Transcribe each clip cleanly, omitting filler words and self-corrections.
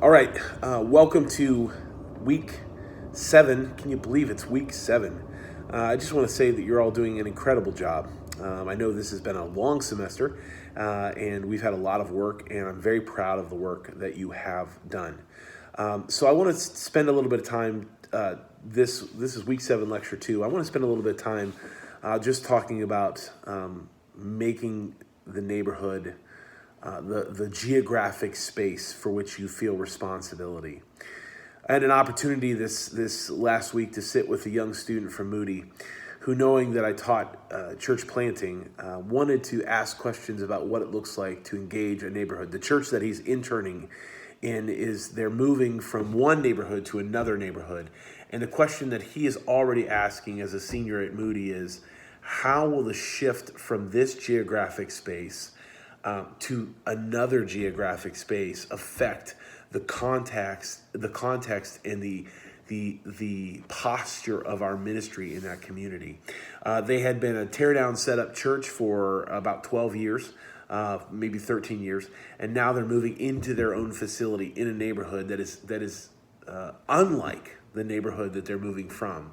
All right, welcome to week 7. Can you believe it's week 7? I just want to say that you're all doing an incredible job. I know this has been a long semester, and we've had a lot of work, and I'm very proud of the work that you have done. So I want to spend a little bit of time. This is week 7, lecture 2. I want to spend a little bit of time just talking about making the neighborhood the geographic space for which you feel responsibility. I had an opportunity this last week to sit with a young student from Moody who, knowing that I taught church planting, wanted to ask questions about what it looks like to engage a neighborhood. The church that he's interning in they're moving from one neighborhood to another neighborhood. And the question that he is already asking as a senior at Moody is, how will the shift from this geographic space to another geographic space affect the context and the posture of our ministry in that community? They had been a tear down set up church for about 12 years, maybe 13 years, and now they're moving into their own facility in a neighborhood that is unlike the neighborhood that they're moving from.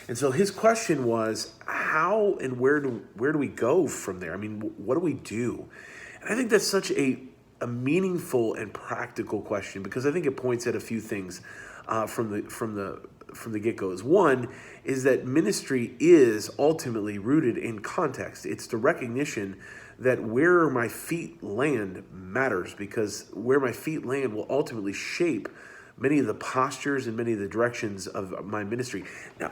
And so his question was, how and where do we go from there? I mean, what do we do? And I think that's such a meaningful and practical question, because I think it points at a few things from the get-go. One is that ministry is ultimately rooted in context. It's the recognition that where my feet land matters, because where my feet land will ultimately shape many of the postures and many of the directions of my ministry. Now,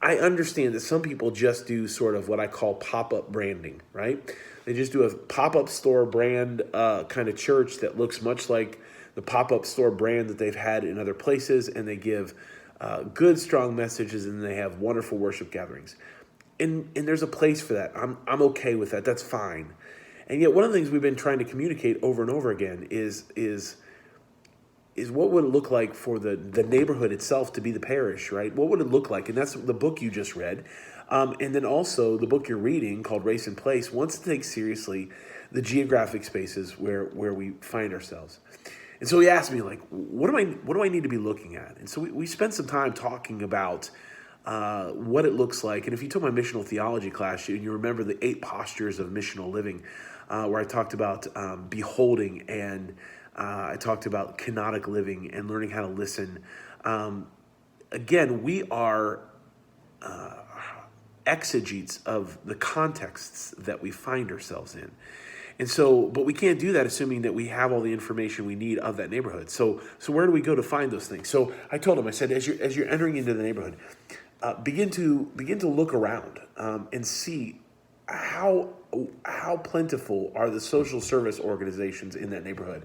I understand that some people just do sort of what I call pop-up branding, right? They just do a pop-up store brand kind of church that looks much like the pop-up store brand that they've had in other places, and they give good, strong messages, and they have wonderful worship gatherings. And there's a place for that. I'm okay with that. That's fine. And yet one of the things we've been trying to communicate over and over again is what would it look like for the neighborhood itself to be the parish, right? What would it look like? And that's the book you just read. And then also the book you're reading called Race and Place wants to take seriously the geographic spaces where we find ourselves. And so he asked me, like, what do I need to be looking at? And so we spent some time talking about what it looks like. And if you took my missional theology class, you remember the 8 postures of missional living, where I talked about beholding, and I talked about kenotic living and learning how to listen. Again, we are exegetes of the contexts that we find ourselves in. And so, but we can't do that assuming that we have all the information we need of that neighborhood. So where do we go to find those things? So I told him, I said, as you're entering into the neighborhood, begin to look around and see how plentiful are the social service organizations in that neighborhood.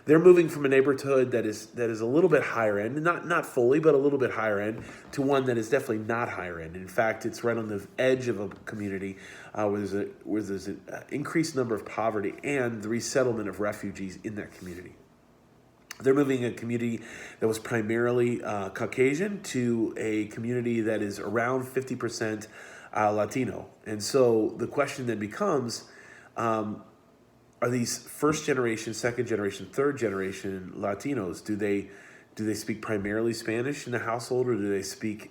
They're moving from a neighborhood that is a little bit higher end, not fully, but a little bit higher end, to one that is definitely not higher end. In fact, it's right on the edge of a community where there's an increased number of poverty and the resettlement of refugees in that community. They're moving a community that was primarily Caucasian to a community that is around 50% Latino. And so the question then becomes, are these first generation, second generation, third generation Latinos, do they speak primarily Spanish in the household, or do they speak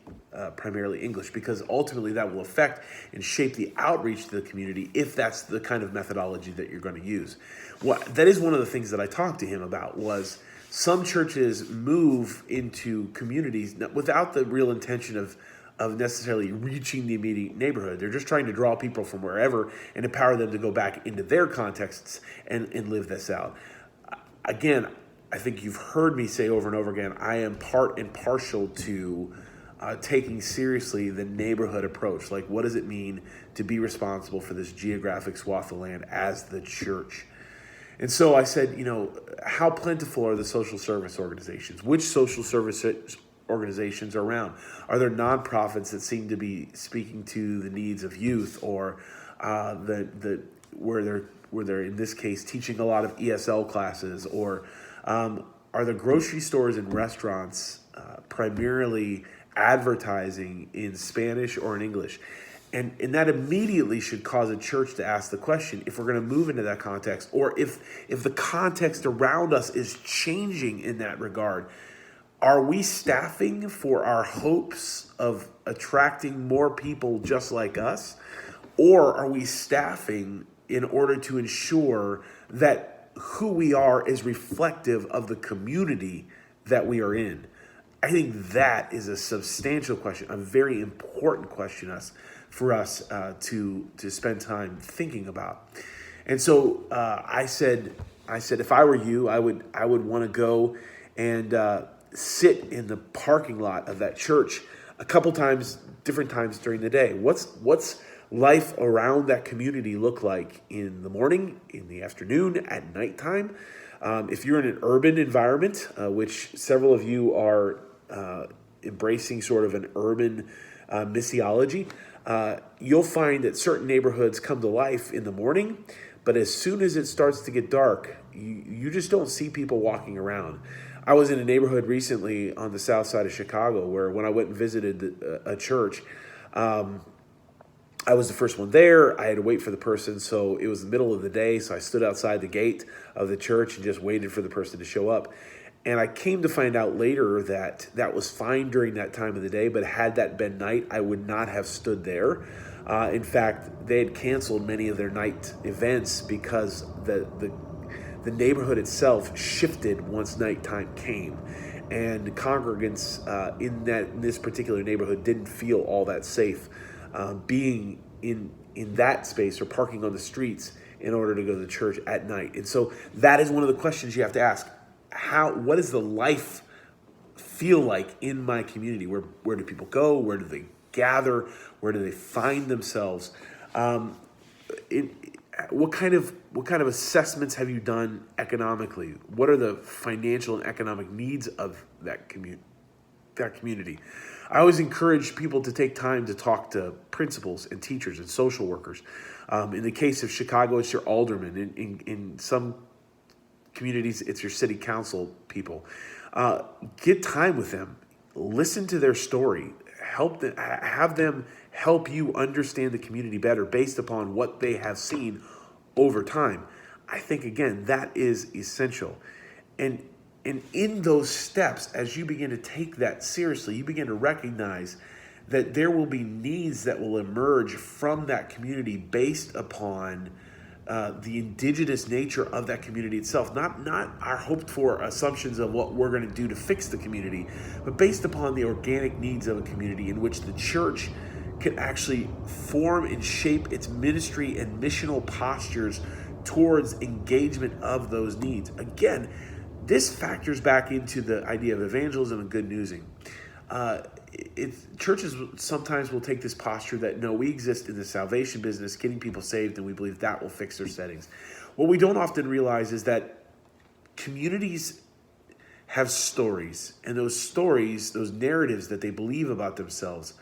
primarily English? Because ultimately that will affect and shape the outreach to the community if that's the kind of methodology that you're going to use. That is one of the things that I talked to him about. Was some churches move into communities without the real intention of necessarily reaching the immediate neighborhood. They're just trying to draw people from wherever and empower them to go back into their contexts and live this out. Again, I think you've heard me say over and over again, I am part and partial to taking seriously the neighborhood approach. Like, what does it mean to be responsible for this geographic swath of land as the church? And so I said, how plentiful are the social service organizations? Which social service organizations are around? Are there nonprofits that seem to be speaking to the needs of youth, or where they're in this case teaching a lot of ESL classes, or are the grocery stores and restaurants primarily advertising in Spanish or in English? And that immediately should cause a church to ask the question, if we're going to move into that context, or if the context around us is changing in that regard, are we staffing for our hopes of attracting more people just like us? Or are we staffing in order to ensure that who we are is reflective of the community that we are in? I think that is a substantial question, a very important question for us to spend time thinking about. And so I said, if I were you, I would want to go and sit in the parking lot of that church a couple times, different times during the day. What's life around that community look like in the morning, in the afternoon, at nighttime? If you're in an urban environment, which several of you are embracing sort of an urban missiology, you'll find that certain neighborhoods come to life in the morning, but as soon as it starts to get dark, you just don't see people walking around. I was in a neighborhood recently on the south side of Chicago where when I went and visited a church, I was the first one there. I had to wait for the person, so it was the middle of the day, so I stood outside the gate of the church and just waited for the person to show up. And I came to find out later that that was fine during that time of the day, but had that been night, I would not have stood there. In fact, they had canceled many of their night events because the neighborhood itself shifted once nighttime came. And congregants in this particular neighborhood didn't feel all that safe being in that space or parking on the streets in order to go to the church at night. And so that is one of the questions you have to ask. What does the life feel like in my community? Where do people go? Where do they gather? Where do they find themselves? What kind of assessments have you done economically? What are the financial and economic needs of that community? I always encourage people to take time to talk to principals and teachers and social workers. In the case of Chicago, it's your alderman. In some communities, it's your city council people. Get time with them. Listen to their story. Have them help you understand the community better based upon what they have seen over time. I think, again, that is essential. And in those steps, as you begin to take that seriously, you begin to recognize that there will be needs that will emerge from that community based upon the indigenous nature of that community itself. Not our hoped for assumptions of what we're going to do to fix the community, but based upon the organic needs of a community in which the church can actually form and shape its ministry and missional postures towards engagement of those needs. Again, this factors back into the idea of evangelism and good newsing. Churches sometimes will take this posture that, no, we exist in the salvation business, getting people saved, and we believe that will fix their settings. What we don't often realize is that communities have stories, and those stories, those narratives that they believe about themselves,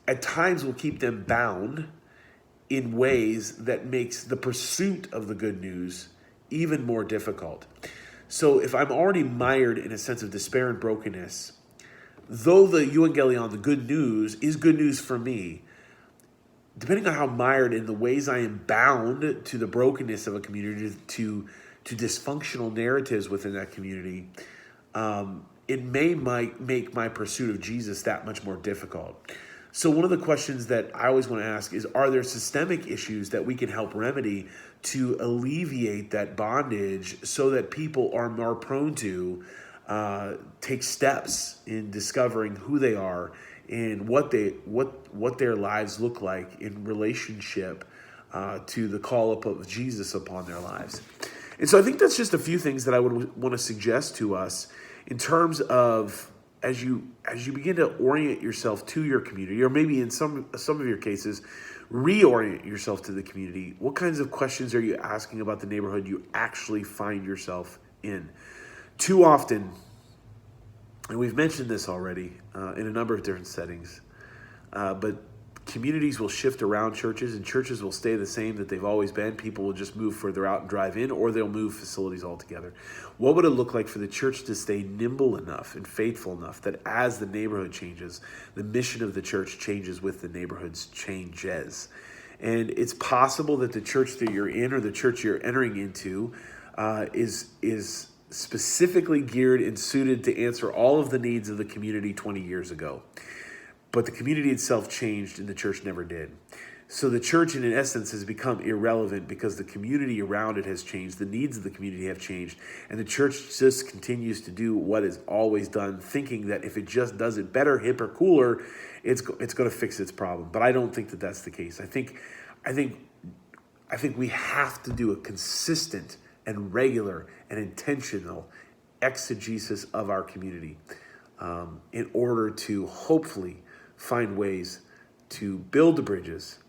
at times will keep them bound in ways that makes the pursuit of the good news even more difficult. So if I'm already mired in a sense of despair and brokenness, though the euangelion, the good news, is good news for me, depending on how mired in the ways I am bound to the brokenness of a community, to dysfunctional narratives within that community, it may make my pursuit of Jesus that much more difficult. So one of the questions that I always want to ask is, are there systemic issues that we can help remedy to alleviate that bondage so that people are more prone to take steps in discovering who they are and what their lives look like in relationship to the call up of Jesus upon their lives? And so I think that's just a few things that I would want to suggest to us in terms of as you begin to orient yourself to your community, or maybe in some of your cases, reorient yourself to the community. What kinds of questions are you asking about the neighborhood you actually find yourself in? Too often, and we've mentioned this already in a number of different settings, but communities will shift around churches, and churches will stay the same that they've always been. People will just move further out and drive in, or they'll move facilities altogether. What would it look like for the church to stay nimble enough and faithful enough that as the neighborhood changes, the mission of the church changes with the neighborhood's changes? And it's possible that the church that you're in or the church you're entering into is specifically geared and suited to answer all of the needs of the community 20 years ago. But the community itself changed and the church never did. So the church, in essence, has become irrelevant because the community around it has changed. The needs of the community have changed. And the church just continues to do what it's always done, thinking that if it just does it better, hipper, cooler, it's going to fix its problem. But I don't think that that's the case. I think we have to do a consistent and regular and intentional exegesis of our community in order to hopefully find ways to build the bridges,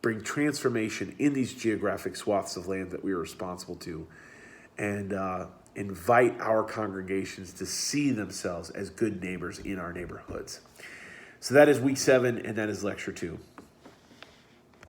bring transformation in these geographic swaths of land that we are responsible to, and invite our congregations to see themselves as good neighbors in our neighborhoods. So that is week 7, and that is lecture 2.